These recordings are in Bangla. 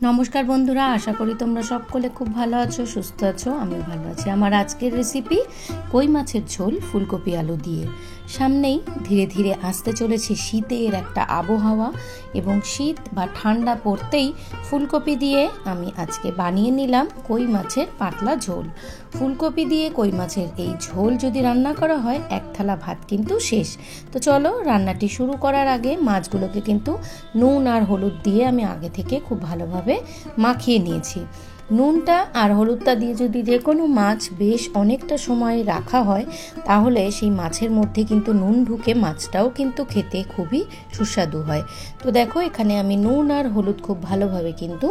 নমস্কার বন্ধুরা, আশা করি তোমরা সকলে খুব ভালো আছো, সুস্থ আছো। আমিও ভালো আছি। আমার আজকের রেসিপি কই মাছের ঝোল ফুলকপি আলু দিয়ে। সামনেই ধীরে ধীরে আসতে চলেছে শীতের একটা আবহাওয়া এবং শীত বা ঠান্ডা পড়তেই ফুলকপি দিয়ে আমি আজকে বানিয়ে নিলাম কই মাছের পাতলা ঝোল। ফুলকপি দিয়ে কই মাছের এই ঝোল যদি রান্না করা হয় এক থালা ভাত কিন্তু শেষ। তো চলো রান্নাটি শুরু করার আগে মাছগুলোকে কিন্তু নুন আর হলুদ দিয়ে আমি আগে থেকে খুব ভালোভাবে মাখিয়ে নিয়েছি। নুনটা আর হলুদটা দিয়ে যদি যে কোনো মাছ বেশ অনেকটা সময় রাখা হয় তাহলে সেই মাছের মধ্যে কিন্তু নুন ঢুকে মাছটাও কিন্তু খেতে খুবই সুস্বাদু হয়। তো দেখো এখানে আমি নুন আর হলুদ খুব ভালোভাবে কিন্তু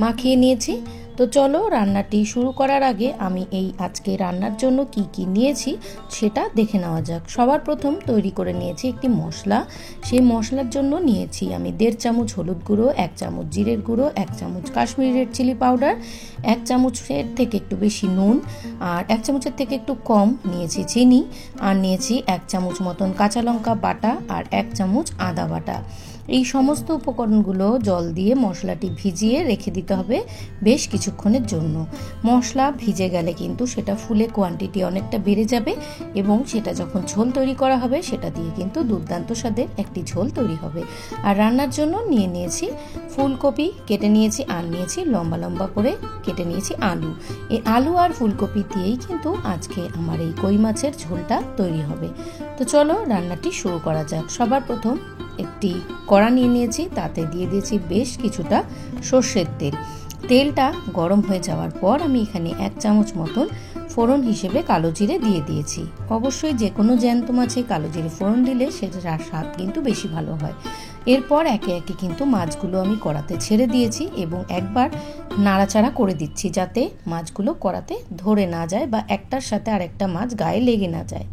মাখিয়ে নিয়েছি। তো চলো রান্নাটি শুরু করার আগে আমি এই আজকে রান্নার জন্য কি কি নিয়েছি সেটা দেখে নেওয়া যাক। সবার প্রথম তৈরি করে নিয়েছি একটি মশলা। সেই মশলার জন্য নিয়েছি আমি 1.5 চামচ হলুদ গুঁড়ো, 1 চামচ জিরের গুঁড়ো, 1 চামচ কাশ্মীরি রেড চিলি পাউডার, 1 চামচের থেকে একটু বেশি নুন, আর 1 চামচের থেকে একটু কম নিয়েছি চিনি, আর নিয়েছি 1 চামচ মতন কাঁচা লঙ্কা বাটা আর 1 চামচ আদা বাটা। এই সমস্ত উপকরণগুলো জল দিয়ে মশলাটি ভিজিয়ে রেখে দিতে হবে বেশ কিছুক্ষণের জন্য। মশলা ভিজে গেলে কিন্তু সেটা ফুলে কোয়ান্টিটি অনেকটা বেড়ে যাবে এবং সেটা যখন ঝোল তৈরি করা হবে সেটা দিয়ে কিন্তু দুর্দান্ত স্বাদের একটি ঝোল তৈরি হবে। আর রান্নার জন্য নিয়ে নিয়েছি ফুলকপি কেটে নিয়েছি, আর নিয়েছি লম্বা লম্বা করে কেটে নিয়েছি আলু। এই আলু আর ফুলকপি দিয়েই কিন্তু আজকে আমার এই কই মাছের ঝোলটা তৈরি হবে। তো চলো রান্নাটি শুরু করা যাক। সবার প্রথম একটি কড়া নিয়ে নিয়েছি, তাতে দিয়ে দিয়েছি বেশ কিছুটা সর্ষের তেল। তেলটা গরম হয়ে যাওয়ার পর আমি এখানে 1 চামচ মতন ফোড়ন হিসেবে কালো জিরে দিয়ে দিয়েছি। অবশ্যই যে কোনো জ্যান্ত মাছে কালো জিরে ফোড়ন দিলে সেটার স্বাদ কিন্তু বেশি ভালো হয়। এরপর একে একে কিন্তু মাছগুলো আমি কড়াতে ছেড়ে দিয়েছি এবং একবার নাড়াচাড়া করে দিচ্ছি যাতে মাছগুলো কড়াতে ধরে না যায় বা একটার সাথে আরেকটা মাছ গায়ে লেগে না যায়।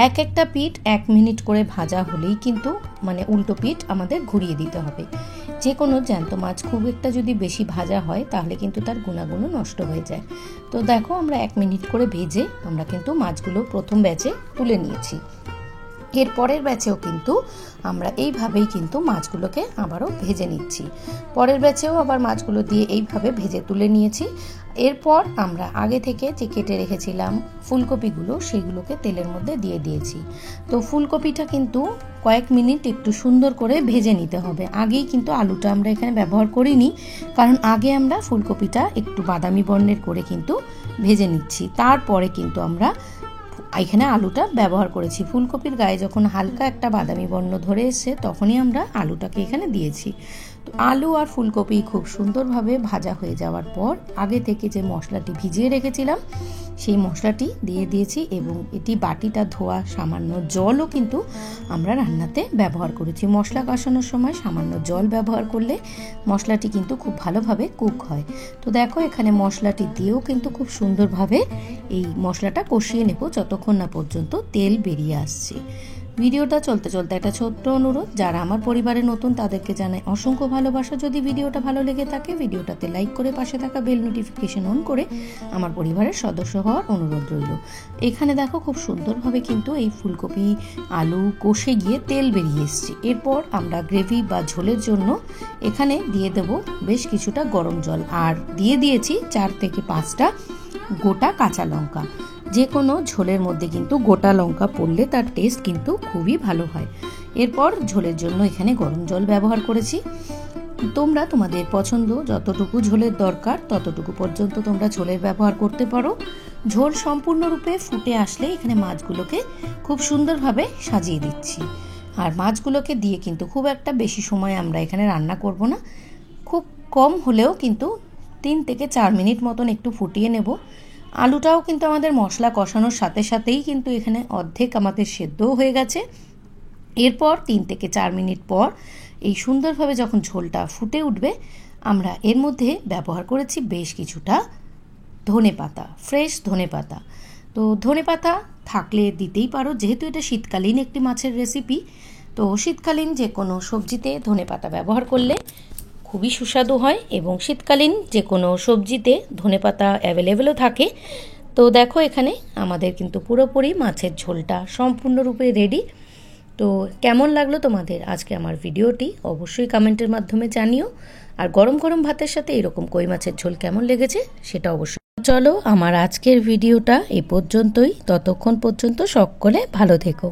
এক একটা পিঠ 1 মিনিট করে ভাজা হলেই কিন্তু উল্টো পিঠ আমাদের ঘুরিয়ে দিতে হবে। যে কোনো জ্যান্ত মাছ খুব একটা যদি বেশি ভাজা হয় তাহলে কিন্তু তার গুণাগুণ নষ্ট হয়ে যায়। তো দেখো আমরা 1 মিনিট করে ভেজে আমরা কিন্তু মাছগুলো প্রথম ব্যাচে তুলে নিয়েছি। এর পরের ব্যাচেও কিন্তু আমরা এইভাবেই কিন্তু মাছগুলোকে আবারও ভেজে নিচ্ছি। পরের ব্যাচেও আবার মাছগুলো দিয়ে এইভাবে ভেজে তুলে নিয়েছি। এরপর আমরা আগে থেকে যে কেটে রেখেছিলাম ফুলকপিগুলো সেগুলোকে তেলের মধ্যে দিয়ে দিয়েছি। তো ফুলকপিটা কিন্তু কয়েক মিনিট একটু সুন্দর করে ভেজে নিতে হবে। আগেই কিন্তু আলুটা আমরা এখানে ব্যবহার করিনি, কারণ আগে আমরা ফুলকপিটা একটু বাদামি বর্ণের করে কিন্তু ভেজে নিচ্ছি। তারপরে কিন্তু আমরা এখানে আলুটা ব্যবহার করেছি। ফুলকপির গায়ে যখন হালকা একটা বাদামি বর্ণ ধরে এসছে তখনই আমরা আলুটাকে এখানে দিয়েছি। তো আলু আর ফুলকপি খুব সুন্দরভাবে ভাজা হয়ে যাওয়ার পর আগে থেকে যে মশলাটি ভিজিয়ে রেখেছিলাম সেই মশলাটি দিয়ে দিয়েছি এবং এটি বাটিটা ধোয়া সামান্য জলও কিন্তু আমরা রান্নাতে ব্যবহার করেছি। মশলা কষানোর সময় সামান্য জল ব্যবহার করলে মশলাটি কিন্তু খুব ভালোভাবে কুক হয়। তো দেখো এখানে মশলাটি দিয়েও কিন্তু খুব সুন্দরভাবে এই মশলাটা কষিয়ে নেব যতক্ষণ না পর্যন্ত তেল বেরিয়ে আসছে। ভিডিওটা চলতে চলতে একটা ছোট্ট অনুরোধ, যারা আমার পরিবারে নতুন তাদেরকে জানাই অসংখ্য ভালোবাসা। যদি ভিডিওটা ভালো লেগে থাকে ভিডিওটাতে লাইক করে পাশে থাকা বেল নোটিফিকেশন অন করে আমার পরিবারের সদস্য হওয়ার অনুরোধ রইল। এখানে দেখো খুব সুন্দরভাবে কিন্তু এই ফুলকপি আলু কষে গিয়ে তেল বেরিয়ে এসছে। এরপর আমরা গ্রেভি বা ঝোলের জন্য এখানে দিয়ে দেব বেশ কিছুটা গরম জল, আর দিয়ে দিয়েছি 4 থেকে 5টা গোটা কাঁচা লঙ্কা। যে কোনো ঝোলের মধ্যে কিন্তু গোটা লঙ্কা পড়লে তার টেস্ট কিন্তু খুবই ভালো হয়। এরপর ঝোলের জন্য এখানে গরম জল ব্যবহার করেছি। তোমরা তোমাদের পছন্দ যতটুকু ঝোলের দরকার ততটুকু পর্যন্ত তোমরা ঝোলের ব্যবহার করতে পারো। ঝোল সম্পূর্ণরূপে ফুটে আসলে এখানে মাছগুলোকে খুব সুন্দরভাবে সাজিয়ে দিচ্ছি। আর মাছগুলোকে দিয়ে কিন্তু খুব একটা বেশি সময় আমরা এখানে রান্না করব না, খুব কম হলেও কিন্তু 3 থেকে 4 মিনিট মতন একটু ফুটিয়ে নেব। আলুটাও কিন্তু আমাদের মশলা কষানোর সাথে সাথেই কিন্তু এখানে অর্ধেক আমাদের সেদ্ধও হয়ে গেছে। এরপর 3 থেকে 4 মিনিট পর এই সুন্দরভাবে যখন ঝোলটা ফুটে উঠবে আমরা এর মধ্যে ব্যবহার করেছি বেশ কিছুটা ধনেপাতা, ফ্রেশ ধনেপাতা। তো ধনেপাতা থাকলে দিতেই পারো, যেহেতু এটা শীতকালীন একটি মাছের রেসিপি। তো শীতকালীন যে কোনো সবজিতে ধনেপাতা ব্যবহার করলে খুবই সুস্বাদু হয় এবং শীতকালীন যে কোনো সবজিতে ধনেপাতা অ্যাভেলেবেলও থাকে। তো দেখো এখানে আমাদের কিন্তু পুরোপুরি মাছের ঝোলটা সম্পূর্ণরূপে রেডি। তো কেমন লাগলো তোমাদের আজকে আমার ভিডিওটি অবশ্যই কমেন্টের মাধ্যমে জানিও। আর গরম গরম ভাতের সাথে এরকম কই মাছের ঝোল কেমন লেগেছে সেটা অবশ্যই। চলো আমার আজকের ভিডিওটা এই পর্যন্তই, ততক্ষণ পর্যন্ত সকলে ভালো থেকো।